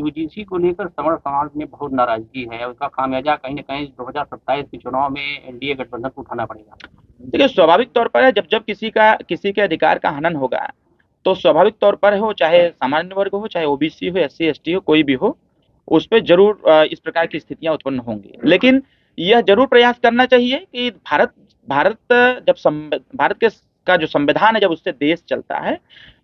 UGC को लेकर summer समाज में बहुत नाराजगी है, उसका खामियाजा कहीं न कहीं 2027 के चुनाव में एनडीए गठबंधन को उठाना पड़ेगा। देखिए, स्वाभाविक तौर पर है, जब जब किसी के अधिकार का हनन होगा, तो स्वाभाविक तौर पर हो, चाहे सामान्य वर्ग हो, चाहे ओबीसी हो, एससी एसटी हो, कोई भी हो, उस पे जरूर इस प्रकार की स्थितियां उत्पन्न होंगी। लेकिन यह जरूर प्रयास करना चाहिए कि भारत भारत के का जो संविधान है, जब उससे देश चलता है,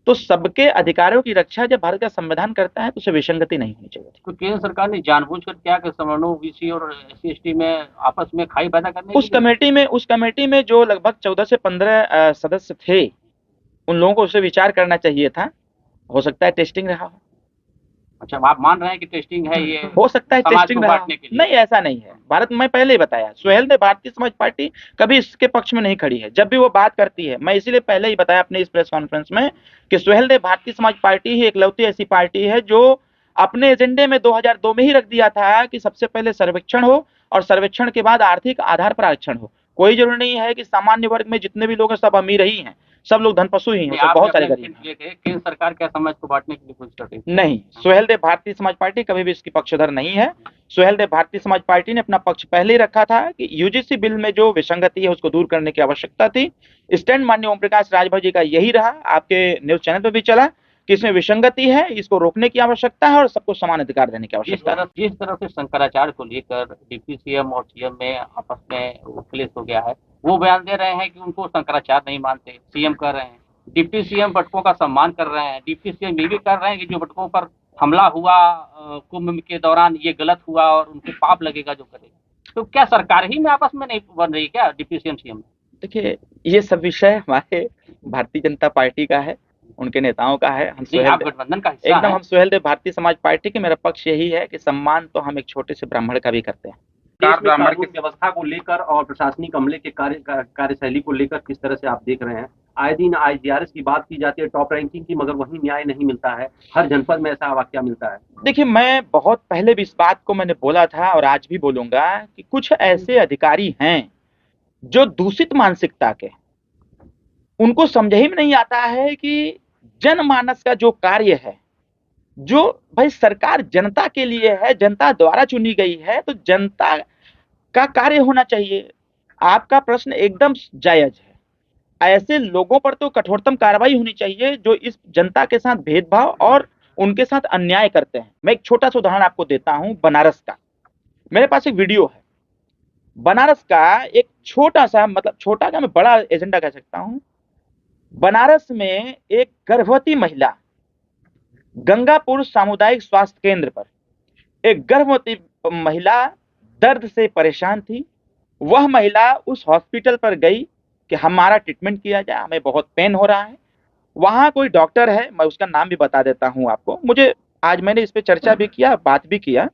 तो सबके अधिकारों की रक्षा जब भारत का संविधान करता है, तो उसे विसंगति नहीं होनी चाहिए। तो केंद्र सरकार ने जानबूझकर क्या कि सवर्णों, ओबीसी और एससी एसटी में आपस में खाई पैदा करने उस के लिए? कमेटी में जो लगभग 14 से 15 सदस्य थे, उन लोगों को उसे विचार करना चाहिए था। हो सकता है टेस्टिंग रहा हो। अच्छा, आप मान रहे हैं कि टेस्टिंग है ये हो सकता है समाज टेस्टिंग को रहा हो। बांटने के लिए? नहीं, ऐसा नहीं है। भारत में पहले ही बताया, सुहेलदेव भारतीय समाज पार्टी कभी इसके पक्ष में नहीं खड़ी है। जब भी वो बात करती है, मैं इसीलिए पहले ही बताया अपने इस प्रेस कॉन्फ्रेंस में कि सुहेलदेव भारतीय समाज पार्टी ही एकलौती ऐसी पार्टी है जो अपने एजेंडे में 2002 में ही रख दिया था कि सबसे पहले सर्वेक्षण हो, और सर्वेक्षण के बाद आर्थिक आधार पर आरक्षण हो। कोई जरूरी नहीं है कि सामान्य वर्ग में जितने भी लोग हैं सब अमीर ही हैं, सब लोग धनपशु ही हैं, सब आप बहुत सारे गरीब हैं। केंद्र सरकार क्या समाज को बांटने के लिए कोशिश कर रही है? नहीं, सुहेलदेव भारतीय समाज पार्टी कभी भी इसकी पक्षधर नहीं है। सुहेलदेव भारतीय समाज पार्टी ने अपना पक्ष पहले ही रखा था कि यूजीसी बिल में जो विसंगति है उसको दूर करने की आवश्यकता थी। स्टैंड माननीय ओम प्रकाश राजभर जी का यही रहा, आपके न्यूज चैनल पर भी चला कि इसमें विसंगति है, इसको रोकने की आवश्यकता है और सबको समान अधिकार देने की आवश्यकता है। जिस तरह से शंकराचार्य को लेकर डिप्टी सीएम और सीएम में आपस में क्लेश हो गया है, वो बयान दे रहे हैं कि उनको शंकराचार्य नहीं मानते, सीएम कर रहे हैं। डिप्टी सीएम बटुकों का सम्मान कर रहे हैं, डिप्टी सीएम ये भी कर रहे हैं कि जो बटुकों पर हमला हुआ कुंभ के दौरान ये गलत हुआ और उनको पाप लगेगा जो करेगा। तो क्या सरकार ही में आपस में नहीं बन रही क्या डिप्टी सीएम सीएम? देखिए, ये सब विषय हमारे भारतीय जनता पार्टी का है, उनके नेताओं का है। आप गठबंधन का हिस्सा एकदम हैं। हम सुहेलदेव भारतीय समाज पार्टी के, मेरा पक्ष यही है कि सम्मान तो हम एक छोटे से ब्राह्मण का भी करते हैं। देश में कानून व्यवस्था को लेकर और प्रशासनिक अमले के कार्यशैली को लेकर किस तरह से आप देख रहे हैं? आए दिन आईजीआरएस की बात की जाती है, टॉप रैंकिंग की, मगर वहीं न्याय नहीं मिलता है। हर जनपद में ऐसा वाकया मिलता है। देखिए, मैं बहुत पहले भी इस बात को मैंने बोला था और आज भी बोलूंगा कि कुछ ऐसे अधिकारी हैं जो दूषित मानसिकता के, उनको समझ ही में नहीं आता है कि जनमानस का जो कार्य है, जो भाई सरकार जनता के लिए है, जनता द्वारा चुनी गई है, तो जनता का कार्य होना चाहिए। आपका प्रश्न एकदम जायज है। ऐसे लोगों पर तो कठोरतम कार्रवाई होनी चाहिए जो इस जनता के साथ भेदभाव और उनके साथ अन्याय करते हैं। मैं एक छोटा सा उदाहरण आपको देता हूं, बनारस का। मेरे पास एक वीडियो है बनारस का, एक छोटा सा, मतलब छोटा का मैं बड़ा एजेंडा कह सकता हूं। बनारस में एक गर्भवती महिला, गंगापुर सामुदायिक स्वास्थ्य केंद्र पर एक गर्भवती महिला दर्द से परेशान थी। वह महिला उस हॉस्पिटल पर गई कि हमारा ट्रीटमेंट किया जाए, हमें बहुत पेन हो रहा है। वहां कोई डॉक्टर है, मैं उसका नाम भी बता देता हूं आपको, मुझे आज मैंने इस पे चर्चा भी किया, बात भी किया।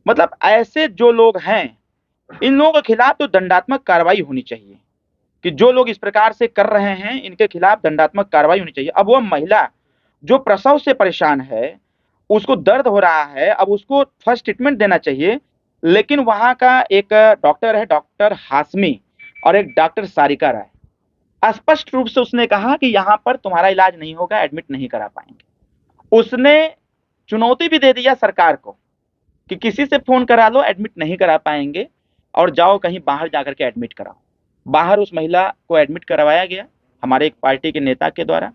मतलब ऐसे जो लोग हैं, इन लोगों के खिलाफ तो दंडात्मक कार्रवाई होनी चाहिए कि जो लोग इस प्रकार से कर रहे हैं इनके खिलाफ दंडात्मक कार्रवाई होनी चाहिए। अब वह महिला जो प्रसव से परेशान है, उसको दर्द हो रहा है, अब उसको फर्स्ट ट्रीटमेंट देना चाहिए, लेकिन वहां का एक डॉक्टर है, डॉक्टर हाशमी, और एक डॉक्टर सारिका राय, स्पष्ट रूप से उसने कहा कि यहां पर तुम्हारा इलाज नहीं होगा, एडमिट नहीं करा पाएंगे। उसने चुनौती भी दे दिया सरकार को कि किसी से फोन करा लो, एडमिट नहीं करा पाएंगे, और जाओ कहीं बाहर जाकर के एडमिट कराओ। बाहर उस महिला को एडमिट करवाया गया हमारे एक पार्टी के नेता के द्वारा,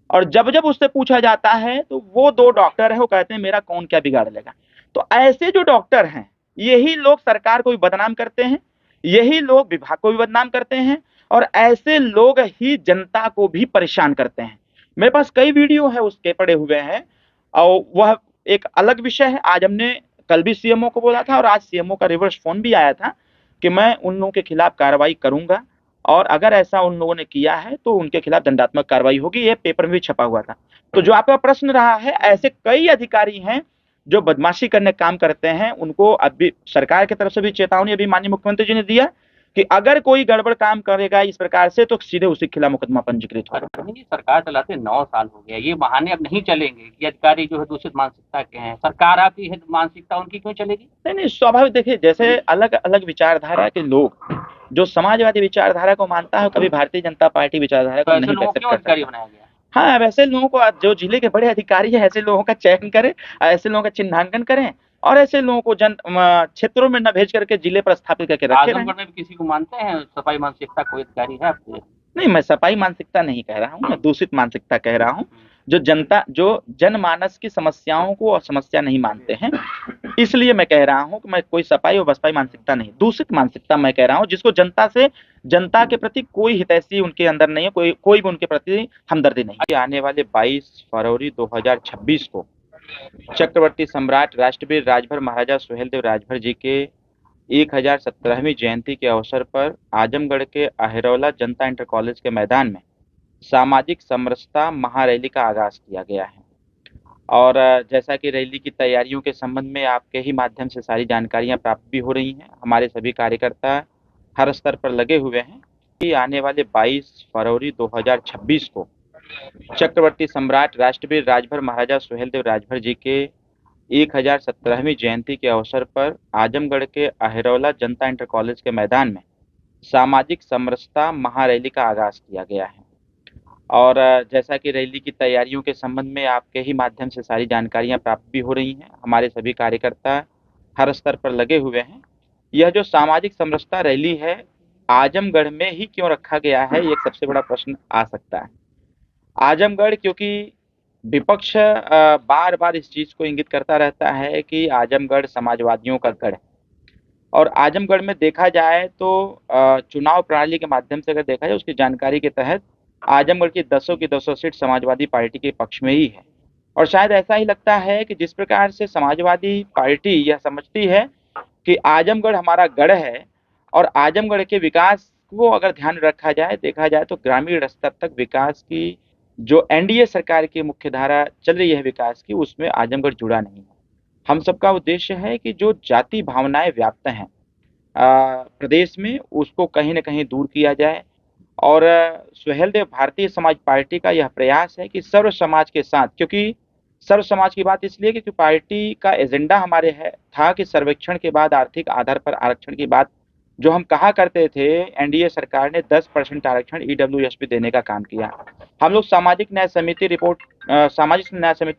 और जब जब उससे पूछा जाता है तो वो दो डॉक्टर है, वो कहते हैं मेरा कौन क्या बिगाड़ लेगा। तो ऐसे जो डॉक्टर हैं, यही लोग सरकार को भी बदनाम करते हैं, यही लोग विभाग को भी बदनाम करते हैं, और ऐसे लोग ही जनता को भी परेशान करते हैं। मेरे पास कई वीडियो है उसके पड़े हुए हैं, और वह एक अलग विषय है। आज हमने कल भी सीएमओ को बोला था और आज सीएमओ का रिवर्स फोन भी आया था कि मैं उन लोगों के खिलाफ कार्रवाई करूंगा, और अगर ऐसा उन लोगों ने किया है तो उनके खिलाफ दंडात्मक कार्रवाई होगी। ये पेपर में भी छपा हुआ था। तो जो आपका प्रश्न रहा है, ऐसे कई अधिकारी हैं जो बदमाशी करने काम करते हैं, उनको अभी सरकार की तरफ से भी चेतावनी अभी माननीय मुख्यमंत्री जी ने दिया कि अगर कोई गड़बड़ काम करेगा इस प्रकार से तो सीधे उसी के खिलाफ मुकदमा पंजीकृत होगा। सरकार चलाते 9 साल हो गया, ये बहाने अब नहीं चलेंगे कि अधिकारी जो है दूषित मानसिकता के हैं। सरकार आपकी है, मानसिकता उनकी क्यों चलेगी? नहीं, स्वाभाविक। देखिए, जैसे अलग अलग विचारधारा के लोग, जो समाजवादी विचारधारा को मानता है, कभी भारतीय जनता पार्टी विचारधारा को नहीं लोगों क्यों अधिकारी बनाया गया? हाँ, अब ऐसे लोगों को, जो जिले के बड़े अधिकारी हैं, ऐसे लोगों का चयन करें, ऐसे लोगों का चिन्हांकन करें और ऐसे लोगों को क्षेत्रों में न भेज करके जिले पर स्थापित करके रखे रहें। आजमगढ़ में भी किसी को मानते हैं सफाई मानसिकता कोई अधिकारी है आपके? नहीं, मैं सफाई मानसिकता नहीं कह रहा हूँ, मैं दूषित मानसिकता कह रहा हूँ। जो जनमानस की समस्याओं को और समस्या नहीं मानते हैं, इसलिए मैं कह रहा हूँ कि मैं कोई सफाई और बसपाई मानसिकता नहीं, दूषित मानसिकता मैं कह रहा हूँ, जिसको जनता के प्रति कोई हितैषी उनके अंदर नहीं है, कोई भी उनके प्रति हमदर्दी नहीं। आने वाले 22 फरवरी 2026 को चक्रवर्ती सम्राट राष्ट्रवीर राजभर महाराजा सुहेलदेव राजभर जी के 1017वीं जयंती के अवसर पर आजमगढ़ के अहिरौला जनता इंटर कॉलेज के मैदान में सामाजिक समरसता महारैली का आगाज किया गया है। और जैसा कि रैली की तैयारियों के संबंध में आपके ही माध्यम से सारी जानकारियां प्राप्त भी हो रही हैं, हमारे सभी कार्यकर्ता हर स्तर पर लगे हुए हैं कि आने वाले 22 फरवरी 2026 को चक्रवर्ती सम्राट राष्ट्रवीर राजभर महाराजा सुहेलदेव राजभर जी के 1017वीं जयंती के अवसर पर आजमगढ़ के अहिरौला जनता इंटर कॉलेज के मैदान में सामाजिक समरसता महारैली का आगाज किया गया है। और जैसा कि रैली की तैयारियों के संबंध में आपके ही माध्यम से सारी जानकारियां प्राप्त भी हो रही हैं, हमारे सभी कार्यकर्ता हर स्तर पर लगे हुए हैं। यह जो सामाजिक समरसता रैली है, आजमगढ़ में ही क्यों रखा गया है, ये एक सबसे बड़ा प्रश्न आ सकता है। आजमगढ़, क्योंकि विपक्ष बार बार इस चीज को इंगित करता रहता है कि आजमगढ़ समाजवादियों का गढ़ है। और आजमगढ़ में देखा जाए तो चुनाव प्रणाली के माध्यम से अगर देखा जाए, उसकी जानकारी के तहत आजमगढ़ की 10 सीट समाजवादी पार्टी के पक्ष में ही है। और शायद ऐसा ही लगता है कि जिस प्रकार से समाजवादी पार्टी यह समझती है कि आजमगढ़ हमारा गढ़ है और आजमगढ़ के विकास को अगर ध्यान रखा जाए, देखा जाए तो ग्रामीण स्तर तक विकास की जो एनडीए सरकार की मुख्य धारा चल रही है विकास की, उसमें आजमगढ़ जुड़ा नहीं है। हम सबका उद्देश्य है कि जो जाति भावनाएं व्याप्त हैं प्रदेश में, उसको कहीं ना कहीं दूर किया जाए। और सुहेलदेव भारतीय समाज पार्टी का यह प्रयास है कि सर्व समाज के साथ, क्योंकि सर्व समाज की बात इसलिए क्योंकि पार्टी का एजेंडा हमारे था कि सर्वेक्षण के बाद आर्थिक आधार पर आरक्षण की बात जो हम कहा करते थे, एनडीए सरकार ने 10% आरक्षण ईडब्ल्यूएस देने का काम किया। हम लोग सामाजिक न्याय समिति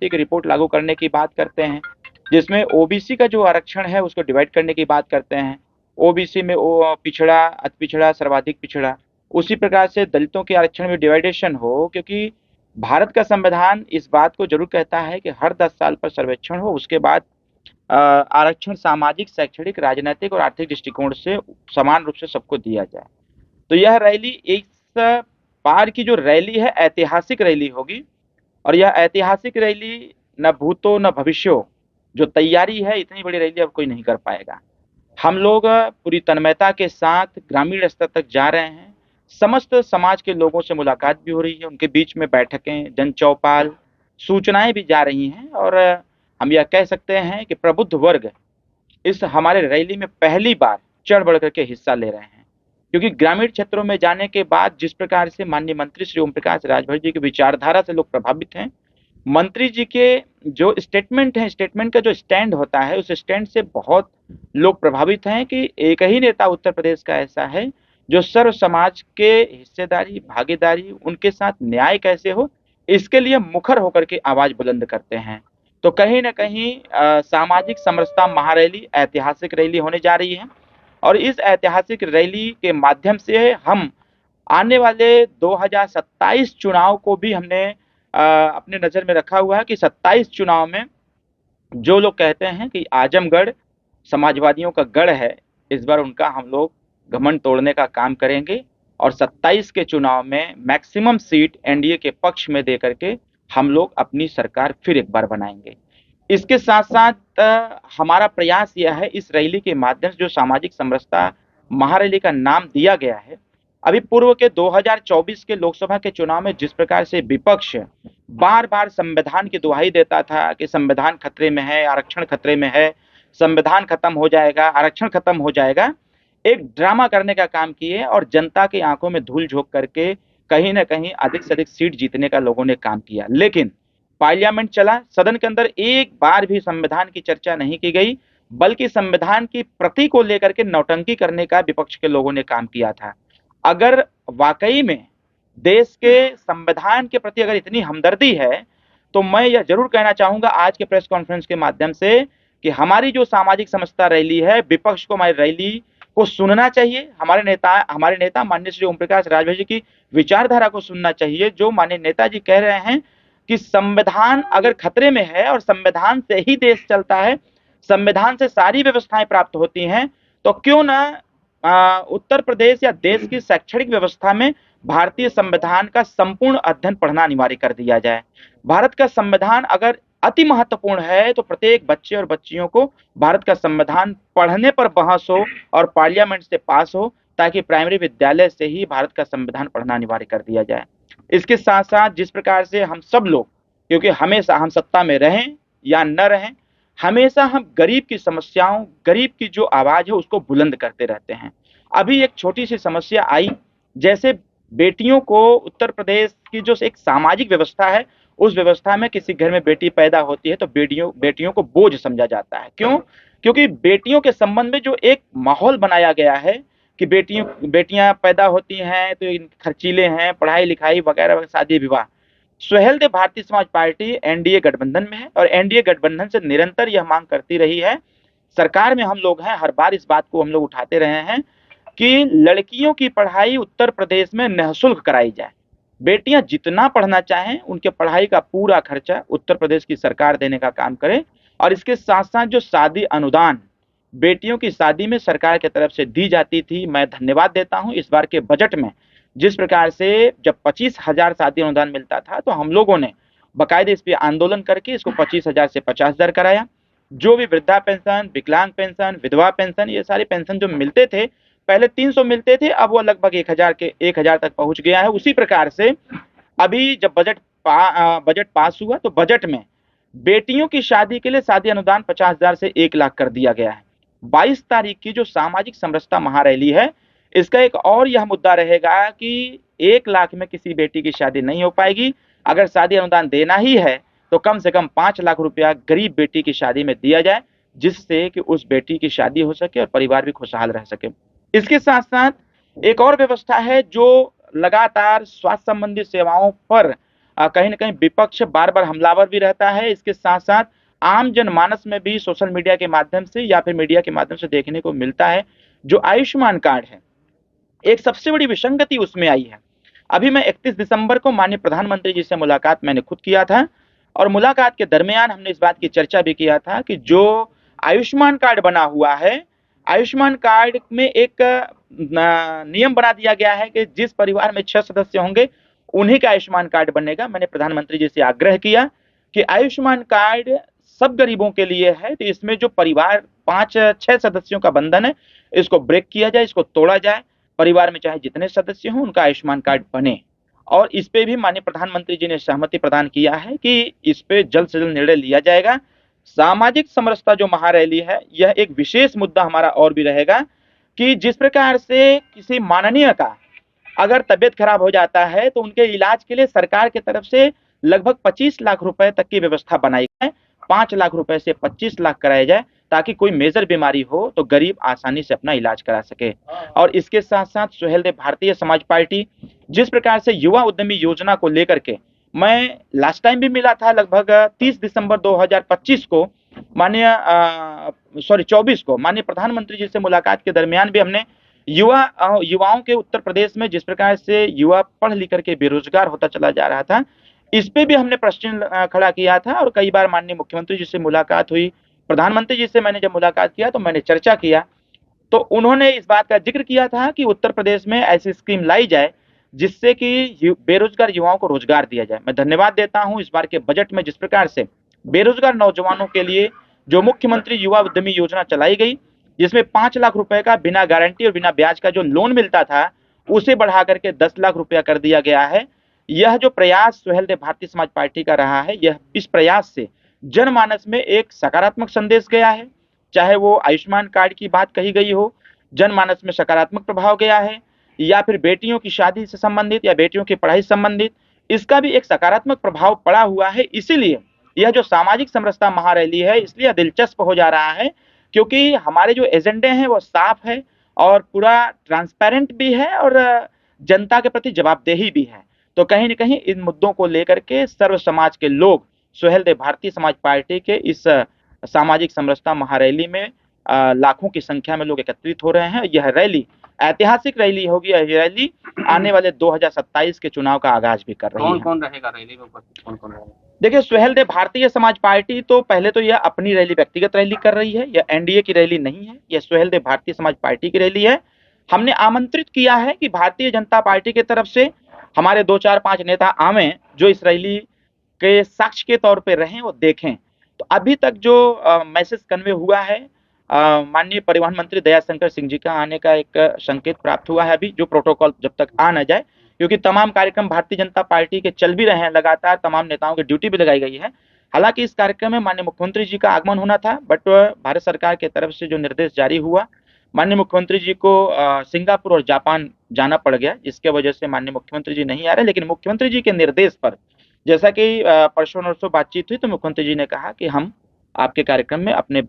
की रिपोर्ट लागू करने की बात करते हैं, जिसमें ओबीसी का जो आरक्षण है उसको डिवाइड करने की बात करते हैं। ओबीसी में पिछड़ा, अति पिछड़ा, सर्वाधिक पिछड़ा, उसी प्रकार से दलितों के आरक्षण में डिवाइडेशन हो, क्योंकि भारत का संविधान इस बात को जरूर कहता है कि हर 10 साल पर सर्वेक्षण हो, उसके बाद आरक्षण सामाजिक, शैक्षणिक, राजनीतिक और आर्थिक दृष्टिकोण से समान रूप से सबको दिया जाए। तो यह रैली, इस बार की जो रैली है ऐतिहासिक रैली होगी। और यह ऐतिहासिक रैली न भूतो न भविष्यो, जो तैयारी है, इतनी बड़ी रैली अब कोई नहीं कर पाएगा। हम लोग पूरी तन्मयता के साथ ग्रामीण स्तर तक जा रहे हैं, समस्त समाज के लोगों से मुलाकात भी हो रही है, उनके बीच में बैठकें, जन चौपाल, सूचनाएं भी जा रही हैं। और हम यह कह सकते हैं कि प्रबुद्ध वर्ग इस हमारे रैली में पहली बार चढ़ बढ़ करके हिस्सा ले रहे हैं, क्योंकि ग्रामीण क्षेत्रों में जाने के बाद जिस प्रकार से माननीय मंत्री श्री ओम प्रकाश राजभर जी की विचारधारा से लोग प्रभावित हैं, मंत्री जी के जो स्टेटमेंट है, स्टेटमेंट का जो स्टैंड होता है, उस स्टैंड से बहुत लोग प्रभावित हैं कि एक ही नेता उत्तर प्रदेश का ऐसा है जो सर्व समाज के हिस्सेदारी, भागीदारी, उनके साथ न्याय कैसे हो, इसके लिए मुखर होकर के आवाज बुलंद करते हैं। तो कहीं ना कहीं सामाजिक समरसता महारैली ऐतिहासिक रैली होने जा रही है। और इस ऐतिहासिक रैली के माध्यम से हम आने वाले 2027 चुनाव को भी हमने अपने नजर में रखा हुआ है कि 27 चुनाव में जो लोग कहते हैं कि आजमगढ़ समाजवादियों का गढ़ है, इस बार उनका हम लोग घमंड तोड़ने का काम करेंगे और 27 के चुनाव में मैक्सिमम सीट एनडीए के पक्ष में दे करके हम लोग अपनी सरकार फिर एक बार बनाएंगे। इसके साथ साथ हमारा प्रयास यह है, इस रैली के माध्यम से जो सामाजिक समरसता महारैली का नाम दिया गया है, अभी पूर्व के 2024 के लोकसभा के चुनाव में जिस प्रकार से विपक्ष बार बार संविधान की दुहाई देता था कि संविधान खतरे में है, आरक्षण खतरे में है, संविधान खत्म हो जाएगा, आरक्षण खत्म हो जाएगा, एक ड्रामा करने का काम किए और जनता की आंखों में धूल झोंक करके कहीं ना कहीं अधिक से अधिक सीट जीतने का लोगों ने काम किया। लेकिन पार्लियामेंट चला, सदन के अंदर एक बार भी संविधान की चर्चा नहीं की गई, बल्कि संविधान की प्रति को लेकर के नौटंकी करने का विपक्ष के लोगों ने काम किया था। अगर वाकई में देश के संविधान के प्रति अगर इतनी हमदर्दी है, तो मैं यह जरूर कहना चाहूंगा आज के प्रेस कॉन्फ्रेंस के माध्यम से कि हमारी जो सामाजिक समरसता रैली है, विपक्ष को हमारी रैली को सुनना चाहिए। हमारे नेता माननीय श्री ओम प्रकाश राजभर जी की विचारधारा को सुनना चाहिए, जो माननीय नेताजी कह रहे हैं कि संविधान अगर खतरे में है और संविधान से ही देश चलता है, संविधान से सारी व्यवस्थाएं प्राप्त होती हैं, तो क्यों ना उत्तर प्रदेश या देश की शैक्षणिक व्यवस्था में भारतीय संविधान का संपूर्ण अध्ययन पढ़ना अनिवार्य कर दिया जाए। भारत का संविधान अगर अति महत्वपूर्ण है तो प्रत्येक बच्चे और बच्चियों को भारत का संविधान पढ़ने पर बहस हो और पार्लियामेंट से पास हो, ताकि प्राइमरी विद्यालय से ही भारत का संविधान पढ़ना अनिवार्य कर दिया जाए। इसके साथ साथ जिस प्रकार से हम सब लोग, क्योंकि हमेशा हम सत्ता में रहें या न रहें, हमेशा हम गरीब की समस्याओं, गरीब की जो आवाज है उसको बुलंद करते रहते हैं। अभी एक छोटी सी समस्या आई, जैसे बेटियों को उत्तर प्रदेश की जो एक सामाजिक व्यवस्था है, उस व्यवस्था में किसी घर में बेटी पैदा होती है तो बेटियों को बोझ समझा जाता है। क्यों? क्योंकि बेटियों के संबंध में जो एक माहौल बनाया गया है कि बेटियां पैदा होती हैं तो खर्चीले हैं, पढ़ाई लिखाई वगैरह, शादी विवाह। सुहेलदेव भारतीय समाज पार्टी एनडीए गठबंधन में है और एनडीए गठबंधन से निरंतर यह मांग करती रही है। सरकार में हम लोग हैं, हर बार इस बात को हम लोग उठाते रहे हैं कि लड़कियों की पढ़ाई उत्तर प्रदेश में निःशुल्क कराई जाए। बेटियां जितना पढ़ना चाहें, उनके पढ़ाई का पूरा खर्चा उत्तर प्रदेश की सरकार देने का काम करे। और इसके साथ साथ जो शादी अनुदान बेटियों की शादी में सरकार की तरफ से दी जाती थी, मैं धन्यवाद देता हूं इस बार के बजट में जिस प्रकार से जब 25,000 शादी अनुदान मिलता था तो हम लोगों ने बाकायदे इस पे आंदोलन करके इसको 25,000 से 50,000 कराया। जो भी वृद्धा पेंशन, विकलांग पेंशन, विधवा पेंशन, ये सारे पेंशन जो मिलते थे, पहले 300 मिलते थे, अब वो लगभग 1,000 तक पहुंच गया है। उसी प्रकार से अभी जब बजट पास हुआ तो बजट में बेटियों की शादी के लिए शादी अनुदान 50,000 से 1,00,000 कर दिया गया है। 22 तारीख की जो सामाजिक समरसता महारैली है, इसका एक और यह मुद्दा रहेगा कि 1,00,000 में किसी बेटी की शादी नहीं हो पाएगी। अगर शादी अनुदान देना ही है तो कम से कम 5,00,000 रुपया गरीब बेटी की शादी में दिया जाए, जिससे कि उस बेटी की शादी हो सके और परिवार भी खुशहाल रह सके। इसके साथ साथ एक और व्यवस्था है जो लगातार स्वास्थ्य संबंधी सेवाओं पर कहीं ना कहीं विपक्ष बार बार हमलावर भी रहता है। इसके साथ साथ आम जनमानस में भी सोशल मीडिया के माध्यम से या फिर मीडिया के माध्यम से देखने को मिलता है, जो आयुष्मान कार्ड है, एक सबसे बड़ी विसंगति उसमें आई है। अभी मैं 31 दिसंबर को माननीय प्रधानमंत्री जी से मुलाकात मैंने खुद किया था और मुलाकात के दरमियान हमने इस बात की चर्चा भी किया था कि जो आयुष्मान कार्ड बना हुआ है, आयुष्मान कार्ड में एक नियम बना दिया गया है कि जिस परिवार में 6 सदस्य होंगे उन्हीं का आयुष्मान कार्ड बनेगा। मैंने प्रधानमंत्री जी से आग्रह किया कि आयुष्मान कार्ड सब गरीबों के लिए है, तो इसमें जो परिवार 5-6 सदस्यों का बंधन है, इसको ब्रेक किया जाए, इसको तोड़ा जाए। परिवार में चाहे जितने सदस्य हों उनका आयुष्मान कार्ड बने। और इस पे भी माननीय प्रधानमंत्री जी ने सहमति प्रदान किया है कि इस पे जल्द से जल्द निर्णय लिया जाएगा। सामाजिक समरसता जो महारैली है, यह एक विशेष मुद्दा हमारा और भी रहेगा कि जिस प्रकार से किसी माननीय का अगर तबियत खराब हो जाता है तो उनके इलाज के लिए सरकार की तरफ से लगभग 25 लाख रुपए तक की व्यवस्था बनाई है। 5 लाख रुपए से 25 लाख कराया जाए ताकि कोई मेजर बीमारी हो तो गरीब आसानी से अपना इलाज करा सके। और इसके साथ साथ सुहेलदेव भारतीय समाज पार्टी जिस प्रकार से युवा उद्यमी योजना को लेकर के, मैं लास्ट टाइम भी मिला था लगभग 30 दिसंबर 2025 को 24 को माननीय प्रधानमंत्री जी से मुलाकात के दरमियान भी हमने युवाओं के उत्तर प्रदेश में जिस प्रकार से युवा पढ़ लिख करके बेरोजगार होता चला जा रहा था, इस पे भी हमने प्रश्न खड़ा किया था। और कई बार माननीय मुख्यमंत्री जी से मुलाकात हुई, प्रधानमंत्री जी से मैंने जब मुलाकात किया तो मैंने चर्चा किया, तो उन्होंने इस बात का जिक्र किया था कि उत्तर प्रदेश में ऐसी स्कीम लाई जाए जिससे कि बेरोजगार युवाओं को रोजगार दिया जाए। मैं धन्यवाद देता हूं इस बार के बजट में जिस प्रकार से बेरोजगार नौजवानों के लिए जो मुख्यमंत्री युवा उद्यमी योजना चलाई गई, जिसमें 5 लाख रुपए का बिना गारंटी और बिना ब्याज का जो लोन मिलता था, उसे बढ़ा करके 10 लाख रुपया कर दिया गया है। यह जो प्रयास सुहेलदेव भारतीय समाज पार्टी का रहा है, यह इस प्रयास से जनमानस में एक सकारात्मक संदेश गया है। चाहे वो आयुष्मान कार्ड की बात कही गई हो, जनमानस में सकारात्मक प्रभाव गया है, या फिर बेटियों की शादी से संबंधित या बेटियों की पढ़ाई से संबंधित, इसका भी एक सकारात्मक प्रभाव पड़ा हुआ है। इसीलिए यह जो सामाजिक समरसता महारैली है, इसलिए दिलचस्प हो जा रहा है क्योंकि हमारे जो एजेंडे हैं वो साफ है और पूरा ट्रांसपेरेंट भी है और जनता के प्रति जवाबदेही भी है। तो कहीं न कहीं इन मुद्दों को लेकर के सर्व समाज के लोग सुहेलदेव भारतीय समाज पार्टी के इस सामाजिक समरसता महारैली में लाखों की संख्या में लोग एकत्रित हो रहे हैं। यह रैली ऐतिहासिक रैली होगी। यह रैली आने वाले 2027 के चुनाव का आगाज भी कर रही है। कौन कौन रहेगा रैली में उपस्थित, कौन कौन रहेगा? देखिए, सुहेलदेव भारतीय समाज पार्टी तो पहले तो यह अपनी रैली व्यक्तिगत रैली कर रही है। यह एनडीए की रैली नहीं है, यह सुहेलदेव भारतीय समाज पार्टी की रैली है। हमने आमंत्रित किया है कि भारतीय जनता पार्टी की तरफ से हमारे 2, 4, 5 नेता आवें जो इस रैली के साक्ष्य के तौर पे रहें और देखें। तो अभी तक जो मैसेज कन्वे हुआ है, माननीय परिवहन मंत्री दयाशंकर सिंह जी का आने का एक संकेत प्राप्त हुआ है। अभी जो प्रोटोकॉल जब तक आ न जाए, क्योंकि तमाम कार्यक्रम भारतीय जनता पार्टी के चल भी रहे हैं, लगातार तमाम नेताओं की ड्यूटी भी लगाई गई है। हालांकि इस कार्यक्रम में माननीय मुख्यमंत्री जी का आगमन होना था, बट भारत सरकार की तरफ से जो निर्देश जारी हुआ, माननीय मुख्यमंत्री जी को सिंगापुर और जापान जाना पड़ गया, जिसके वजह से माननीय मुख्यमंत्री जी नहीं आ रहे। लेकिन मुख्यमंत्री जी के निर्देश पर, जैसा कि परसों नरसों बातचीत हुई, तो मुख्यमंत्री जी ने कहा कि हम आपके कार्यक्रम में अपने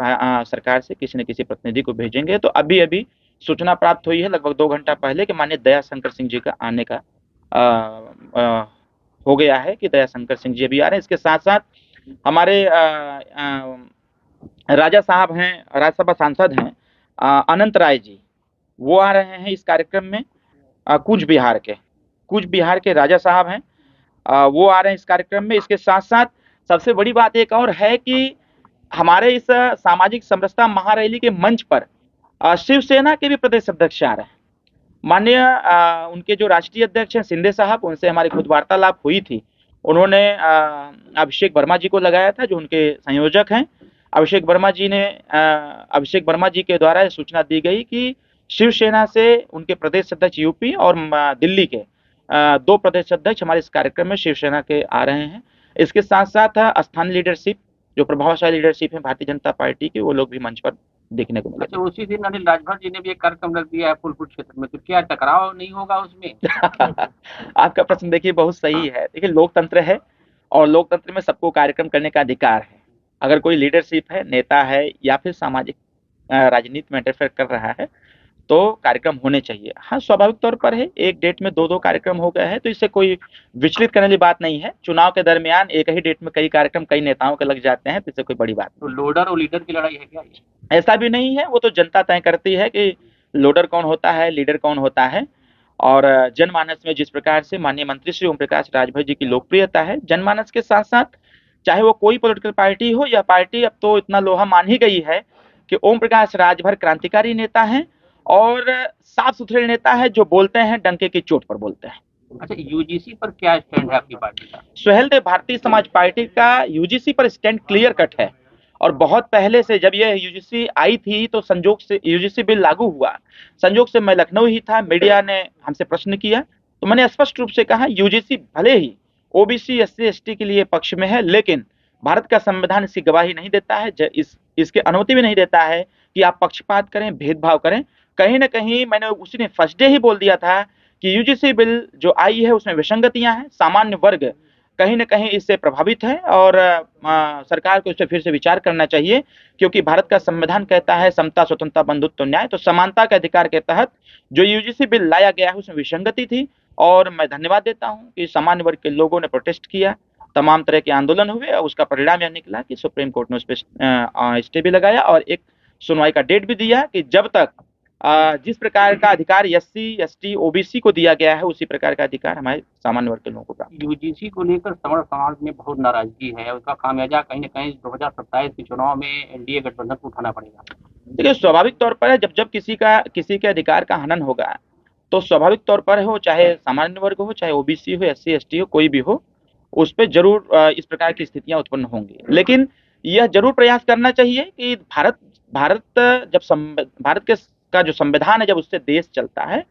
सरकार से किसी न किसी प्रतिनिधि को भेजेंगे। तो अभी अभी सूचना प्राप्त हुई है लगभग 2 घंटा पहले कि माननीय दयाशंकर सिंह जी का आने का हो गया है, कि दयाशंकर सिंह जी अभी आ रहे हैं। इसके साथ साथ हमारे राजा साहब हैं, राज्यसभा सांसद हैं अनंत राय जी, वो आ रहे हैं इस कार्यक्रम में। कूच बिहार के राजा साहब हैं, वो आ रहे हैं इस कार्यक्रम में। इसके साथ साथ सबसे बड़ी बात एक और है कि हमारे इस सामाजिक समरसता महारैली के मंच पर शिवसेना के भी प्रदेश अध्यक्ष आ रहे हैं। माननीय उनके जो राष्ट्रीय अध्यक्ष हैं शिंदे साहब, उनसे हमारी खुद वार्तालाप हुई थी। उन्होंने अभिषेक वर्मा जी को लगाया था, जो उनके संयोजक हैं। अभिषेक वर्मा जी के द्वारा यह सूचना दी गई कि शिवसेना से उनके प्रदेश अध्यक्ष यूपी और दिल्ली के 2 प्रदेश अध्यक्ष हमारे इस कार्यक्रम में शिवसेना के आ रहे हैं। इसके साथ साथ स्थानीय लीडरशिप, जो प्रभावशाली लीडरशिप है भारतीय जनता पार्टी की, वो लोग भी मंच पर देखने को मिले। अच्छा, उसी दिन अनिल राजभर जी ने भी एक कार्यक्रम रख दिया है फूलपुर क्षेत्र में, तो क्या टकराव नहीं होगा उसमें? आपका प्रश्न देखिए बहुत सही है। देखिए, लोकतंत्र है और लोकतंत्र में सबको कार्यक्रम करने का अधिकार है। अगर कोई लीडरशिप है, नेता है, या फिर सामाजिक राजनीति में इंटरफेयर कर रहा है, तो कार्यक्रम होने चाहिए। हाँ, स्वाभाविक तौर पर है, एक डेट में 2-2 कार्यक्रम हो गए हैं, तो इससे कोई विचलित करने वाली बात नहीं है। चुनाव के दरमियान एक ही डेट में कई कार्यक्रम कई नेताओं के लग जाते हैं, तो इससे कोई बड़ी बात तो लोडर और लीडर की लड़ाई है क्या ये? ऐसा भी नहीं है। वो तो जनता तय करती है कि लोडर कौन होता है, लीडर कौन होता है। और जनमानस में जिस प्रकार से माननीय मंत्री श्री ओम प्रकाश राजभर जी की लोकप्रियता है, जनमानस के साथ साथ चाहे वो कोई पॉलिटिकल पार्टी हो, यह पार्टी अब तो इतना लोहा मान ही गई है कि ओम प्रकाश राजभर क्रांतिकारी नेता हैं और साफ सुथरे नेता है, जो बोलते हैं डंके की चोट पर बोलते हैं। अच्छा, यूजीसी पर क्या स्टैंड है आपकी पार्टी का? सुहेलदेव भारतीय समाज पार्टी का यूजीसी पर स्टैंड क्लियर कट है। और बहुत पहले से, जब यह यूजीसी आई थी तो संजोग से यूजीसी बिल लागू हुआ, संजोग से मैं लखनऊ ही था, मीडिया ने हमसे प्रश्न किया, तो मैंने स्पष्ट रूप से कहा यूजीसी भले ही ओबीसी एससी एसटी के लिए पक्ष में है, लेकिन भारत का संविधान इसकी गवाही नहीं देता है, इसके अनुमति भी नहीं देता है कि आप पक्षपात करें, भेदभाव करें। कहीं ना कहीं मैंने उसी ने फर्स्ट डे ही बोल दिया था कि यूजीसी बिल जो आई है उसमें विसंगतियां हैं, सामान्य वर्ग कहीं न कहीं इससे प्रभावित है और सरकार को इस पे फिर से विचार करना चाहिए, क्योंकि भारत का संविधान कहता है समता, स्वतंत्रता, बंधुत्व, न्याय। तो समानता के अधिकार के तहत जो यूजीसी बिल लाया गया है उसमें विसंगति थी, और मैं धन्यवाद देता हूं कि सामान्य वर्ग के लोगों ने प्रोटेस्ट किया, तमाम तरह के आंदोलन हुए, और उसका परिणाम यह निकला कि सुप्रीम कोर्ट ने उस पर स्टे भी लगाया और एक सुनवाई का डेट भी दिया कि जब तक जिस प्रकार का अधिकार एससी एसटी ओबीसी को दिया गया है, उसी प्रकार का अधिकार हमारे सामान्य वर्ग के लोगों को प्राप्त। यूजीसी को लेकर समर समाज में बहुत नाराजगी है, उसका खामियाजा कहीं न कहीं 2027 के चुनाव में एनडीए गठबंधन को उठाना पड़ेगा। देखिए, स्वाभाविक तौर पर है, जब किसी के अधिकार का हनन होगा, तो स्वाभाविक तौर पर हो, चाहे सामान्य वर्ग हो, चाहे ओबीसी हो, एससी एसटी हो, कोई भी हो, उस पर जरूर इस प्रकार की स्थितियां उत्पन्न होंगी। लेकिन यह जरूर प्रयास करना चाहिए कि भारत का जो संविधान है, जब उससे देश चलता है,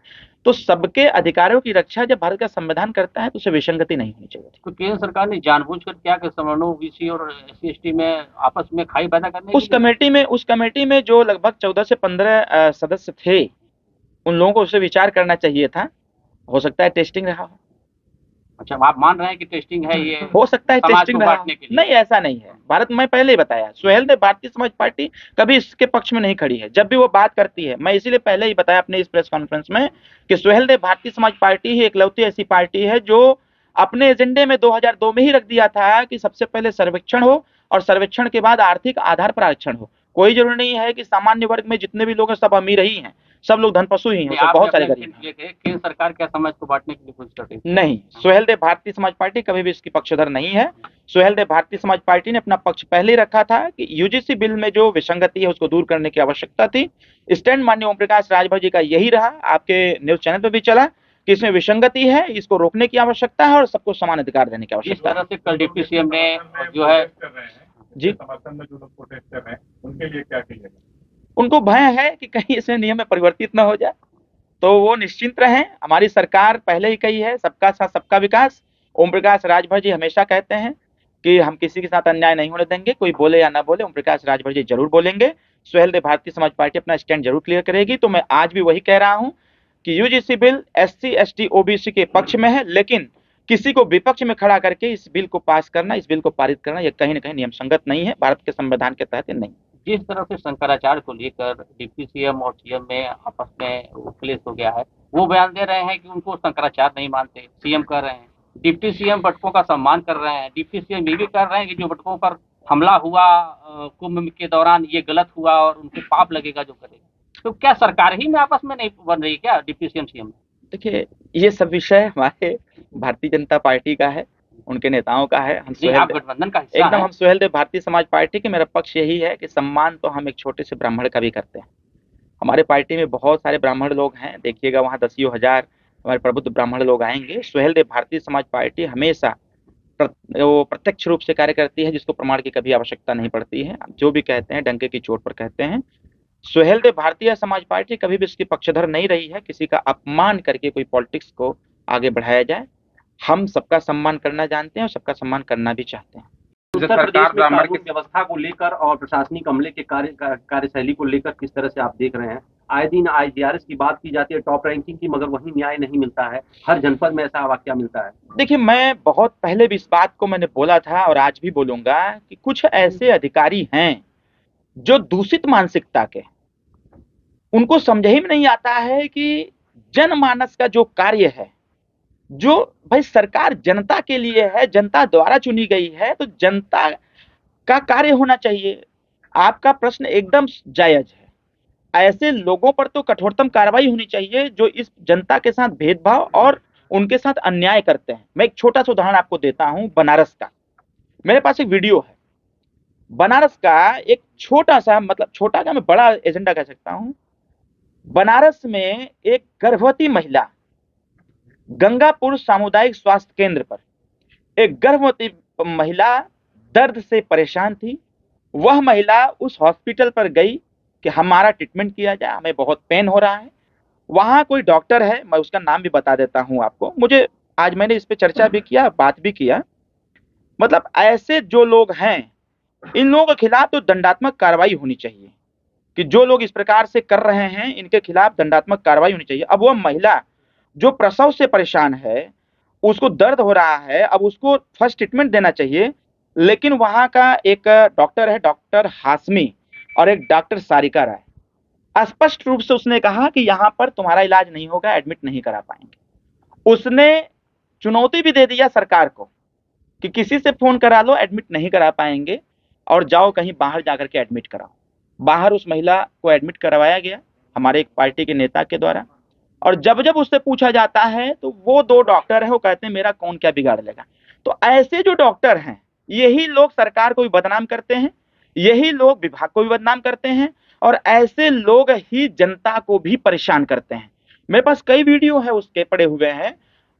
तो सबके अधिकारों की रक्षा जब भारत का संविधान करता है, तो उसे विसंगति नहीं होनी चाहिए। तो केंद्र सरकार ने जानबूझकर क्या कि सवर्णों, ओबीसी और एससी एसटी में आपस में खाई पैदा करने उस कमेटी में जो लगभग 14 से 15 सदस्य थे, उन लोगों को उससे विचार करना चाहिए था। हो सकता है टेस्टिंग रहा हो। अच्छा, आप मान रहे हैं कि टेस्टिंग है ये हो सकता है समाज टेस्टिंग को रहा हो। बांटने के लिए? नहीं, ऐसा नहीं है। भारत में पहले ही बताया, सुहेल देव भारतीय समाज पार्टी कभी इसके पक्ष में नहीं खड़ी है। जब भी वो बात करती है, मैं इसीलिए पहले ही बताया अपने इस प्रेस कॉन्फ्रेंस में कि सुहेल देव भारतीय समाज पार्टी ही एकलौती ऐसी पार्टी है जो अपने एजेंडे में 2002 में ही रख दिया था कि सबसे पहले सर्वेक्षण हो और सर्वेक्षण के बाद आर्थिक आधार पर आरक्षण हो। कोई जरूरी नहीं है कि सामान्य वर्ग में जितने भी लोग हैं सब अमीर ही हैं, सब लोग धनपशु ही हैं, नहीं, उसमें आपने बहुत सारे अपने गरीब एक्शन हैं। लिए थे, केंद्र सरकार क्या समाज को बांटने के लिए कोशिश कर रही थी? नहीं, सुहेल देव भारतीय समाज पार्टी कभी भी इसकी पक्षधर नहीं है। सुहेल देव भारतीय समाज पार्टी ने अपना पक्ष पहले ही रखा था कि यूजीसी बिल में जो विसंगति है उसको दूर करने की आवश्यकता थी। स्टैंड माननीय ओम प्रकाश राजभर जी का यही रहा, आपके न्यूज चैनल पर भी चला कि इसमें विसंगति है, इसको रोकने की आवश्यकता है और सबको समान अधिकार देने की जिस आवश्यकता तरह है। से कल डिप्टी सीएम ने जो है जी, समर्थन में जो लोग प्रोटेस्ट कर रहे हैं उनके लिए क्या कहिएगा? उनको भय है कि कहीं इसमें नियम में परिवर्तित न हो जाए, तो वो निश्चिंत रहें। हमारी सरकार पहले ही कही है, सबका साथ सबका विकास। ओम प्रकाश राजभर जी हमेशा कहते हैं कि हम किसी के साथ अन्याय नहीं होने देंगे, कोई बोले या ना बोले, ओम प्रकाश राजभर जी जरूर बोलेंगे। सुहेल देव भारतीय समाज पार्टी अपना स्टैंड जरूर क्लियर करेगी। तो मैं आज भी वही कह रहा हूं कि UGC bill SC ST OBC के पक्ष में है, लेकिन किसी को विपक्ष में खड़ा करके इस बिल को पास करना, इस बिल को पारित करना, यह कहीं ना कहीं नियम संगत नहीं है, भारत के संविधान के तहत नहीं। जिस तरह से शंकराचार्य को लेकर डिप्टी सीएम और सीएम में आपस में क्लेश हो गया है, वो बयान दे रहे हैं कि उनको शंकराचार्य नहीं मानते, सीएम कह रहे हैं। डिप्टी सीएम बटकों का सम्मान कर रहे हैं, डिप्टी सीएम ये भी कह रहे हैं कि जो बटकों पर हमला हुआ कुंभ के दौरान ये गलत हुआ और उनको पाप लगेगा जो करेगा। तो क्या सरकार ही में आपस में नहीं बन रही क्या डिप्टी सीएम सीएम? देखिए, ये सब विषय हमारे भारतीय जनता पार्टी का है, उनके नेताओं का है। हम नहीं, सुहेल आप देव गठबंधन का हिस्सा एकदम हैं। हम सुहेल देव भारतीय समाज पार्टी के, मेरा पक्ष यही है कि सम्मान तो हम एक छोटे से ब्राह्मण का भी करते हैं। हमारे पार्टी में बहुत सारे ब्राह्मण लोग हैं, देखिएगा वहाँ दसियों हजार हमारे प्रबुद्ध ब्राह्मण लोग आएंगे। सुहेल देव भारतीय समाज पार्टी हमेशा वो प्रत्यक्ष रूप से कार्य करती है, जिसको प्रमाण की कभी आवश्यकता नहीं पड़ती है। जो भी कहते हैं डंके की चोट पर कहते हैं। सुहेल देव भारतीय समाज पार्टी कभी भी इसकी पक्षधर नहीं रही है, किसी का अपमान करके कोई पॉलिटिक्स को आगे बढ़ाया जाए। हम सबका सम्मान करना जानते हैं और सबका सम्मान करना भी चाहते हैं। उत्तर प्रदेश में कानून व्यवस्था को लेकर और प्रशासनिक अमले के कार्यशैली को लेकर किस तरह से आप देख रहे हैं? आए दिन IGRS की बात की जाती है, टॉप रैंकिंग की, मगर वहीं न्याय नहीं मिलता है। हर जनपद में ऐसा वाकया मिलता है। देखिए, मैं बहुत पहले भी इस बात को मैंने बोला था और आज भी बोलूंगा कि कुछ ऐसे अधिकारी हैं जो दूषित मानसिकता के, उनको समझ ही में नहीं आता है कि जनमानस का जो कार्य है, जो भाई सरकार जनता के लिए है, जनता द्वारा चुनी गई है, तो जनता का कार्य होना चाहिए। आपका प्रश्न एकदम जायज है। ऐसे लोगों पर तो कठोरतम कार्रवाई होनी चाहिए जो इस जनता के साथ भेदभाव और उनके साथ अन्याय करते हैं। मैं एक छोटा सा उदाहरण आपको देता हूं, बनारस का। मेरे पास एक वीडियो है बनारस का, एक छोटा सा, मतलब छोटा का मैं बड़ा एजेंडा कह सकता हूं। बनारस में एक गर्भवती महिला, गंगापुर सामुदायिक स्वास्थ्य केंद्र पर एक गर्भवती महिला दर्द से परेशान थी। वह महिला उस हॉस्पिटल पर गई कि हमारा ट्रीटमेंट किया जाए, हमें बहुत पेन हो रहा है। वहां कोई डॉक्टर है, मैं उसका नाम भी बता देता हूं आपको। मुझे आज मैंने इस पे चर्चा भी किया, बात भी किया। मतलब ऐसे जो लोग हैं, इन लोगों के खिलाफ तो दंडात्मक कार्रवाई होनी चाहिए कि जो लोग इस प्रकार से कर रहे हैं इनके खिलाफ दंडात्मक कार्रवाई होनी चाहिए। अब वह महिला जो प्रसव से परेशान है, उसको दर्द हो रहा है, अब उसको फर्स्ट ट्रीटमेंट देना चाहिए, लेकिन वहां का एक डॉक्टर है, डॉक्टर हाशमी, और एक डॉक्टर सारिका राय। स्पष्ट रूप से उसने कहा कि यहां पर तुम्हारा इलाज नहीं होगा, एडमिट नहीं करा पाएंगे। उसने चुनौती भी दे दिया सरकार को कि किसी से फोन करा लो, एडमिट नहीं करा पाएंगे, और जाओ कहीं बाहर जाकर के एडमिट कराओ। बाहर उस महिला को एडमिट करवाया गया हमारे एक पार्टी के नेता के द्वारा। और जब जब उससे पूछा जाता है तो वो दो डॉक्टर है, वो कहते हैं मेरा कौन क्या बिगाड़ लेगा। तो ऐसे जो डॉक्टर हैं, यही लोग सरकार को भी बदनाम करते हैं, यही लोग विभाग को भी बदनाम करते हैं, और ऐसे लोग ही जनता को भी परेशान करते हैं। मेरे पास कई वीडियो है उसके पड़े हुए हैं,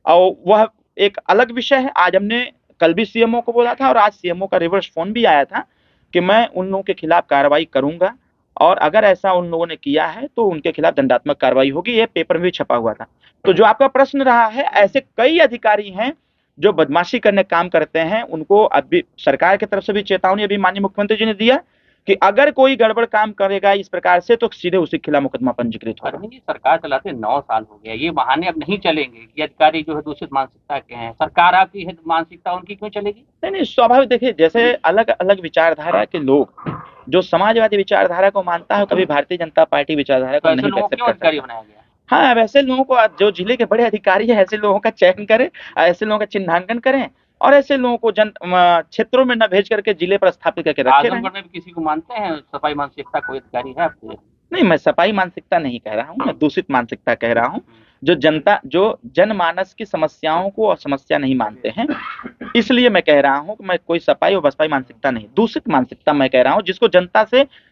और वह एक अलग विषय है। आज हमने कल भी CMO को बोला था और आज CMO का रिवर्स फोन भी आया था कि मैं उन लोगों के खिलाफ कार्रवाई करूंगा, और अगर ऐसा उन लोगों ने किया है तो उनके खिलाफ दंडात्मक कार्रवाई होगी। ये पेपर में भी छपा हुआ था। तो जो आपका प्रश्न रहा है, ऐसे कई अधिकारी हैं जो बदमाशी करने काम करते हैं। उनको अभी सरकार की तरफ से भी चेतावनी अभी माननीय मुख्यमंत्री जी ने दिया कि अगर कोई गड़बड़ काम करेगा इस प्रकार से तो सीधे उसी के खिलाफ मुकदमा पंजीकृत होगा। अरविंद जी, सरकार चलाते 9 साल हो गया, ये बहाने अब नहीं चलेंगे कि अधिकारी जो है दूषित मानसिकता के हैं। सरकार आपकी है, मानसिकता उनकी क्यों चलेगी? नहीं नहीं, स्वाभाविक, देखिए जैसे अलग अलग विचारधारा के लोग, जो समाजवादी विचारधारा को मानता है कभी भारतीय जनता पार्टी विचारधारा तो को ऐसे नहीं लोगों को एक्सेप्ट क्यों कर अधिकारी सकता। बनाया गया? हाँ, वैसे लोगों को, जो जिले के बड़े अधिकारी हैं ऐसे लोगों का चयन करें, ऐसे लोगों का चिन्हांकन करें और ऐसे लोगों को क्षेत्रों में न भेज करके जिले पर स्थापित करके रखे रहें। आजमगढ़ में भी किसी को मानते हैं सफाई मानसिकता कोई अधिकारी है आपके? नहीं, मैं सफाई मानसिकता नहीं कह रहा हूँ, मैं दूषित मानसिकता कह रहा हूँ। जो जनमानस की समस्याओं को और समस्या नहीं मानते हैं, इसलिए मैं कह रहा हूँ कि मैं कोई सफाई और बसपाई मानसिकता नहीं, दूषित मानसिकता मैं कह रहा हूँ, जिसको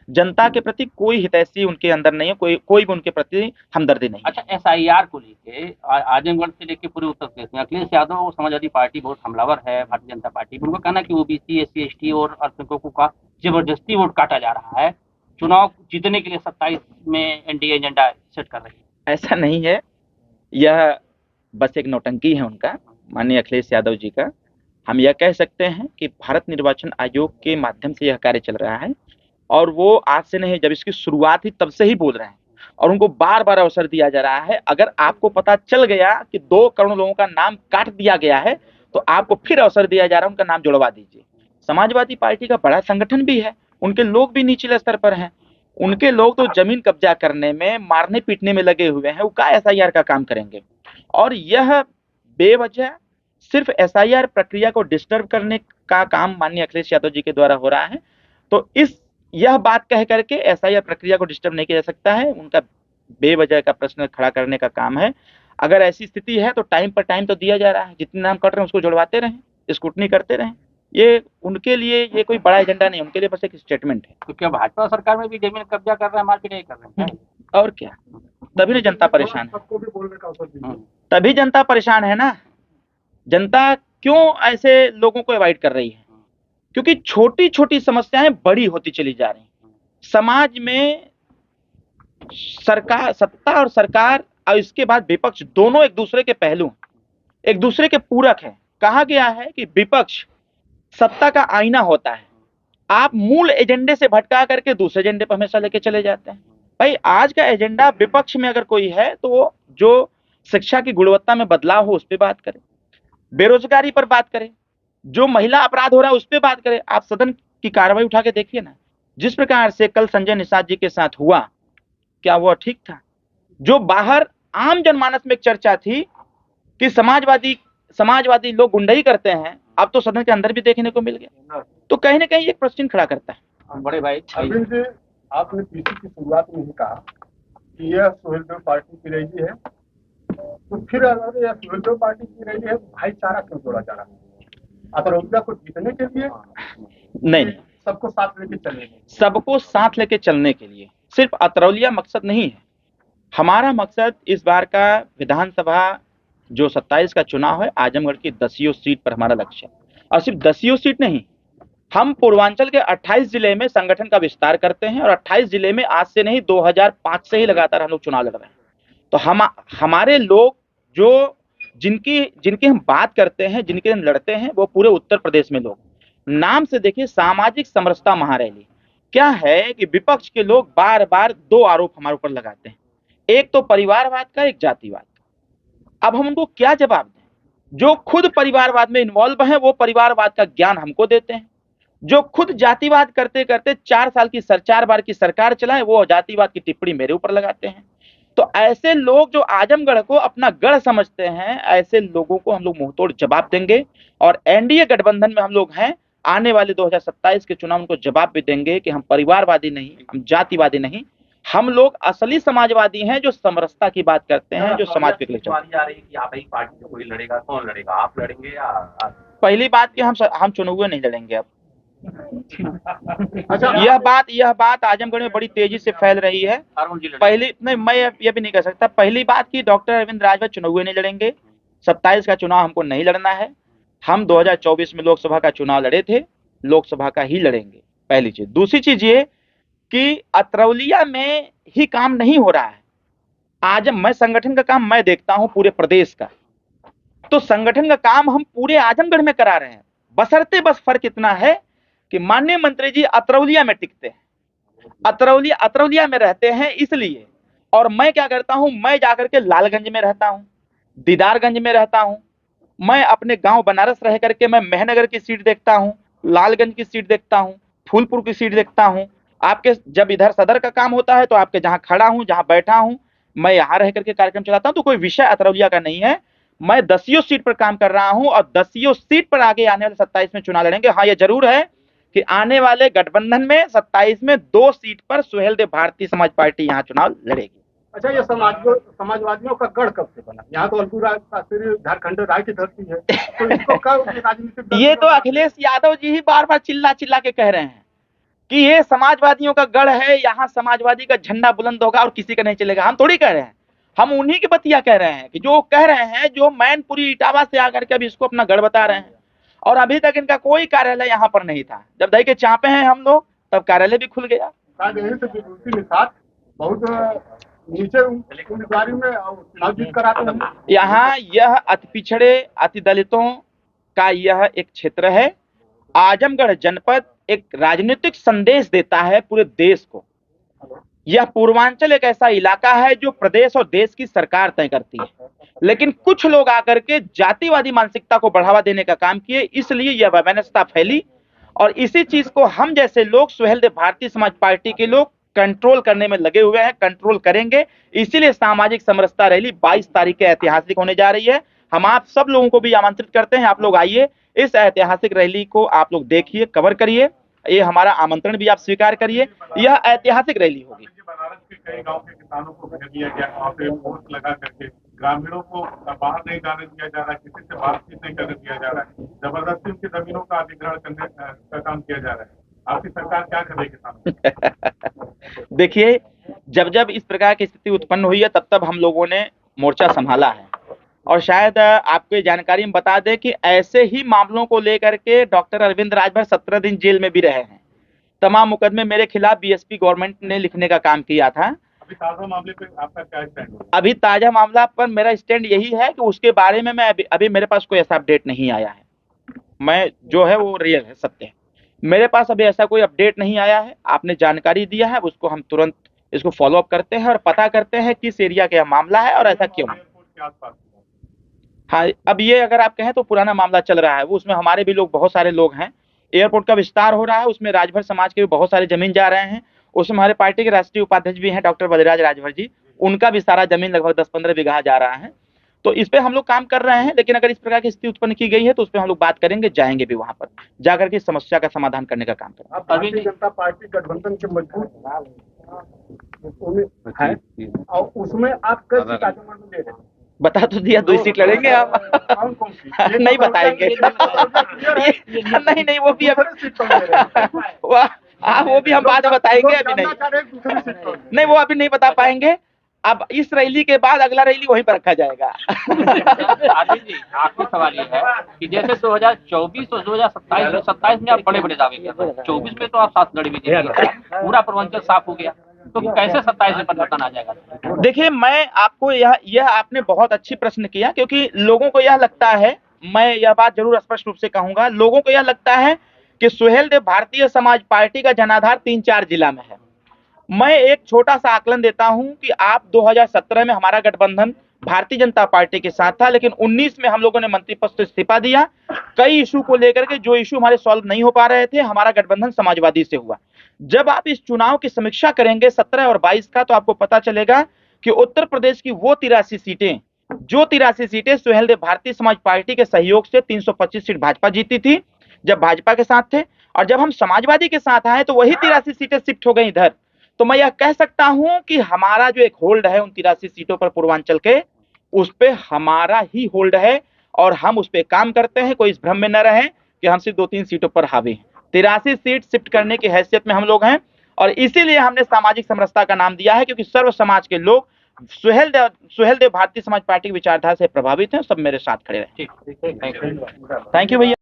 जनता के प्रति कोई हितैषी उनके अंदर नहीं है, कोई भी उनके प्रति हमदर्दी नहीं। अच्छा, एसआईआर को लेके आजमगढ़ से लेके पूरे उत्तर प्रदेश में अखिलेश यादव समाजवादी पार्टी बहुत हमलावर है भारतीय जनता पार्टी। उनको कहना कि ओबीसी, एससी, एसटी और अल्पसंख्यकों का जबरदस्ती वोट काटा जा रहा है, चुनाव जीतने के लिए 27 में एनडीए एजेंडा सेट कर रही है। ऐसा नहीं है, यह बस एक नौटंकी है उनका, माननीय अखिलेश यादव जी का। हम यह कह सकते हैं कि भारत निर्वाचन आयोग के माध्यम से यह कार्य चल रहा है और वो आज से नहीं, जब इसकी शुरुआत हुई तब से ही बोल रहे हैं और उनको बार बार अवसर दिया जा रहा है। अगर आपको पता चल गया कि 2 करोड़ लोगों का नाम काट दिया गया है तो आपको फिर अवसर दिया जा रहा है, उनका नाम जुड़वा दीजिए। समाजवादी पार्टी का बड़ा संगठन भी है, उनके लोग भी निचले स्तर पर हैं, उनके लोग तो जमीन कब्जा करने में, मारने पीटने में लगे हुए हैं, वो क्या एसआईआर का काम करेंगे? और यह बेवजह सिर्फ एसआईआर प्रक्रिया को डिस्टर्ब करने का काम माननीय अखिलेश यादव जी के द्वारा हो रहा है। तो यह बात कह करके एसआईआर प्रक्रिया को डिस्टर्ब नहीं किया जा सकता है, उनका बेवजह का प्रश्न खड़ा करने का काम है। अगर ऐसी स्थिति है तो टाइम पर टाइम तो दिया जा रहा है, जितने नाम कट रहे हैं उसको जुड़वाते रहें, स्क्रूटनी करते रहें। ये उनके लिए ये कोई बड़ा एजेंडा नहीं, उनके लिए बस एक स्टेटमेंट है। तो क्या भाजपा सरकार में भी जमीन कब्जा कर रहे हैं, मारपीट नहीं कर रहे हैं? और क्या, तभी ना जनता परेशान है, सबको भी बोलने का अवसर दीजिए। तभी जनता परेशान है ना। जनता क्यों ऐसे लोगों को अवॉइड कर रही है? क्योंकि छोटी छोटी समस्याएं बड़ी होती चली जा रही। समाज में सरकार, सत्ता और सरकार और इसके बाद विपक्ष दोनों एक दूसरे के पहलू, एक दूसरे के पूरक हैं। कहा गया है कि विपक्ष सत्ता का आईना होता है, आप मूल एजेंडे से भटका करके दूसरे एजेंडे पर हमेशा लेके चले जाते हैं। भाई, आज का एजेंडा विपक्ष में अगर कोई है तो वो जो शिक्षा की गुणवत्ता में बदलाव हो उस पर बात करें, बेरोजगारी पर बात करें, जो महिला अपराध हो रहा है उस पर बात करें। आप सदन की कार्रवाई उठा के देखिए ना, जिस प्रकार से कल संजय निषाद जी के साथ हुआ, क्या वो ठीक था? जो बाहर आम जनमानस में एक चर्चा थी कि समाजवादी लोग गुंडई करते हैं, अब तो सदन के अंदर भी देखने को मिल गया। तो कहीं ना कहीं एक प्रश्न खड़ा करता है। बड़े भाई, अरविंद जी, आपने पीसी की शुरुआत में ही कहा कि यह सुहेलदेव पार्टी की रैली है, तो फिर अगर यह सुहेलदेव पार्टी की रैली है, भाईचारा क्यों जोड़ा जा रहा है? अतरौलिया को जीतने के लिए? नहीं, सबको साथ लेके चलेंगे। सबको साथ लेके चलने के लिए, सिर्फ अतरौलिया मकसद नहीं है। हमारा मकसद इस बार का विधानसभा जो 27 का चुनाव है, आजमगढ़ की 10 सीट पर हमारा लक्ष्य है। और सिर्फ 10 सीट नहीं, हम पूर्वांचल के 28 जिले में संगठन का विस्तार करते हैं और 28 जिले में आज से नहीं 2005 से ही लगातार हम लोग चुनाव लड़ रहे हैं। तो हमारे लोग जो जिनकी हम बात करते हैं, जिनके हम लड़ते हैं, वो पूरे उत्तर प्रदेश में लोग। नाम से देखिए, सामाजिक समरसता महारैली। क्या है कि विपक्ष के लोग बार बार 2 आरोप हमारे ऊपर लगाते हैं, एक तो परिवारवाद का, एक जातिवाद का। अब हम उनको क्या जवाब दें? जो खुद परिवारवाद में इन्वॉल्व हैं वो परिवारवाद का ज्ञान हमको देते हैं, जो खुद जातिवाद करते करते 4 बार की सरकार चलाए वो जातिवाद की टिप्पणी मेरे ऊपर लगाते हैं। तो ऐसे लोग जो आजमगढ़ को अपना गढ़ समझते हैं, ऐसे लोगों को हम लोग मुंहतोड़ जवाब देंगे। और एनडीए गठबंधन में हम लोग हैं, आने वाले 2027 के चुनाव उनको जवाब भी देंगे कि हम परिवारवादी नहीं, हम जातिवादी नहीं, हम लोग असली समाजवादी हैं जो समरसता की बात करते हैं, जो समाज के लिए चलते हैं। आ रही है कि आप एक पार्टी से कोई लड़ेगा, कौन लड़ेगा? आप लड़ेंगे या पहली बात कि हम चुनाव नहीं लड़ेंगे अब। अच्छा, यह बात आजमगढ़ में बड़ी तेजी से फैल रही है। पहली नहीं, मैं ये भी नहीं कह सकता। पहली बात कि डॉक्टर अरविंद राजभर चुनाव नहीं लड़ेंगे, 27 का चुनाव हमको नहीं लड़ना है। हम 2024 में लोकसभा का चुनाव लड़े थे, लोकसभा का ही लड़ेंगे, पहली चीज। दूसरी चीज ये कि अतरौलिया में ही काम नहीं हो रहा है। आज मैं संगठन का काम मैं देखता हूं पूरे प्रदेश का, तो संगठन का काम हम पूरे आजमगढ़ में करा रहे हैं। बशर्ते बस फर्क इतना है कि माननीय मंत्री जी अतरौलिया में टिकते हैं, अतरौलिया में रहते हैं इसलिए। और मैं क्या करता हूं, मैं जाकर के लालगंज में रहता हूं, दीदारगंज में रहता हूं, मैं अपने गांव बनारस रह करके मैं मेहनगर की सीट देखता हूं, लालगंज की सीट देखता हूं, फूलपुर की सीट देखता हूं। आपके जब इधर सदर का काम होता है तो आपके जहां खड़ा हूं, जहां बैठा हूं, मैं यहां रह करके कार्यक्रम चलाता हूं। तो कोई विषय अतरौलिया का नहीं है। मैं 10 सीट पर काम कर रहा हूं और 10 सीट पर आगे आने वाले 27 में चुनाव लड़ेंगे। हाँ, ये जरूर है कि आने वाले गठबंधन में 27 में 2 सीट पर सुहेलदेव भारतीय समाज पार्टी यहाँ चुनाव लड़ेगी। अच्छा, ये समाजवादियों का गढ़ कब से बना? यहाँ तो अलगूरा झारखंड राय की धरती है, तो इसको कब राजनीतिक ये तो अखिलेश यादव जी ही बार बार चिल्ला चिल्ला के कह रहे हैं कि ये समाजवादियों का गढ़ है, यहाँ समाजवादी का झंडा बुलंद होगा और किसी का नहीं चलेगा। हम थोड़ी कह रहे हैं, हम उन्हीं की बतिया कह रहे हैं कि जो कह रहे हैं, जो मैनपुरी इटावा से आकर के अभी इसको अपना गढ़ बता रहे हैं। और अभी तक इनका कोई कार्यालय यहाँ पर नहीं था। जब दही के चापे हैं हम लोग, तब कार्यालय भी खुल गया। बहुत नीचे उम्मीदवारी में चुनाव जीत कर आते हैं। यहाँ यह अति पिछड़े, अति दलितों का यह एक क्षेत्र है। आजमगढ़ जनपद एक राजनीतिक संदेश देता है पूरे देश को। यह पूर्वांचल एक ऐसा इलाका है जो प्रदेश और देश की सरकार तय करती है, लेकिन कुछ लोग आकर के जातिवादी मानसिकता को बढ़ावा देने का काम किए, इसलिए यह वैमनस्यता फैली। और इसी चीज को हम जैसे लोग, सुहेलदेव भारतीय समाज पार्टी के लोग, कंट्रोल करने में लगे हुए हैं, कंट्रोल करेंगे। इसीलिए सामाजिक समरसता रैली 22 तारीख के ऐतिहासिक होने जा रही है। हम आप सब लोगों को भी आमंत्रित करते हैं, आप लोग आइए, इस ऐतिहासिक रैली को आप लोग देखिए, कवर करिए। ये हमारा आमंत्रण भी आप स्वीकार करिए। यह ऐतिहासिक रैली होगी। बनारस के कई गांव के किसानों को भेज दिया गया, वहाँ पे वोट लगा करके ग्रामीणों को बाहर नहीं जाने दिया जा रहा है, किसी से बातचीत नहीं करने दिया जा रहा है, जबरदस्ती उनकी जमीनों का अधिग्रहण करने का काम किया जा रहा है। आपकी सरकार क्या करे किसानों? देखिए, जब जब इस प्रकार की स्थिति उत्पन्न हुई है, तब तब हम लोगों ने मोर्चा संभाला है। और शायद आपको ये जानकारी हम बता दें कि ऐसे ही मामलों को लेकर के डॉक्टर अरविंद राजभर 17 दिन जेल में भी रहे हैं। तमाम मुकदमे मेरे खिलाफ बीएसपी गवर्नमेंट ने लिखने का काम किया था। अभी ताजा मामले पे आपका क्या स्टैंड है? अभी ताजा मामला पर मेरा स्टैंड यही है कि उसके बारे में मैं अभी मेरे पास कोई ऐसा अपडेट नहीं आया है। मैं जो है वो रियल है, सत्य है। मेरे पास अभी ऐसा कोई अपडेट नहीं आया है। आपने जानकारी दिया है, उसको हम तुरंत इसको फॉलो अप करते हैं और पता करते हैं किस एरिया का मामला है और ऐसा क्यों। हाँ, अब ये अगर आप कहें तो पुराना मामला चल रहा है, वो उसमें हमारे भी लोग, बहुत सारे लोग हैं। एयरपोर्ट का विस्तार हो रहा है, उसमें राजभर समाज के भी बहुत सारे जमीन जा रहे हैं। उसमें हमारे पार्टी के राष्ट्रीय उपाध्यक्ष भी हैं डॉक्टर बलिराज राजभर जी, उनका भी सारा जमीन लगभग 10-15 बीघा जा रहा है। तो इस पे हम लोग काम कर रहे हैं, लेकिन अगर इस प्रकार की स्थिति उत्पन्न की गई है तो उस पर हम लोग बात करेंगे, जाएंगे भी वहां पर, जाकर के इस समस्या का समाधान करने का काम करेंगे। भारतीय जनता पार्टी गठबंधन के मजबूत है और उसमें आप कैसे कार्यक्रम दे रहे हैं? बता तो दिया, 2 सीट लड़ेंगे आप। कौन कौन सी? नहीं बताएंगे। नहीं, वो भी अब वो भी हम बाद में बताएंगे, अभी नहीं। नहीं, वो अभी नहीं बता पाएंगे। अब इस रैली के बाद अगला रैली वहीं पर रखा जाएगा। जी, आखिरी सवाल ये है कि जैसे 2024 और 2027 में आप बड़े बड़े दावे कर रहे हैं, 24 में तो आप 7 लड़ी भी देंगे, पूरा पूर्वांचल साफ हो गया, तो कैसे 27 में परिवर्तन आ जाएगा? देखिए, मैं आपको यह आपने बहुत अच्छी प्रश्न किया, क्योंकि लोगों को यह लगता है, मैं यह बात जरूर स्पष्ट रूप से कहूंगा, लोगों को यह लगता है कि सुहेलदेव भारतीय समाज पार्टी का जनाधार 3-4 जिला में है। मैं एक छोटा सा आकलन देता हूं कि आप 2017 में हमारा गठबंधन भारतीय जनता पार्टी के साथ था, लेकिन 19 में हम लोगों ने मंत्री पद से इस्तीफा दिया। कई इशू को लेकर के, जो इशू हमारे सॉल्व नहीं हो पा रहे थे, हमारा गठबंधन समाजवादी से हुआ। जब आप इस चुनाव की समीक्षा करेंगे 17 और 22 का, तो आपको पता चलेगा कि उत्तर प्रदेश की वो 83 सीटें, जो 83 सीटें सुहेलदेव भारतीय समाज पार्टी के सहयोग से 325 सीट भाजपा जीती थी जब भाजपा के साथ थे, और जब हम समाजवादी के साथ आए तो वही 83 सीटें शिफ्ट हो गई इधर। तो मैं यह कह सकता हूं कि हमारा जो एक होल्ड है उन 83 सीटों पर पूर्वांचल के, उस पे हमारा ही होल्ड है और हम उस पे काम करते हैं। कोई इस भ्रम में न रहे कि हम सिर्फ 2-3 सीटों पर हावी हैं। 83 सीट शिफ्ट करने की हैसियत में हम लोग हैं, और इसीलिए हमने सामाजिक समरसता का नाम दिया है, क्योंकि सर्व समाज के लोग सुहेलदेव भारतीय समाज पार्टी की विचारधारा से प्रभावित हैं। सब मेरे साथ खड़े रहे। ठीक, थैंक यू। थैंक यू भैया।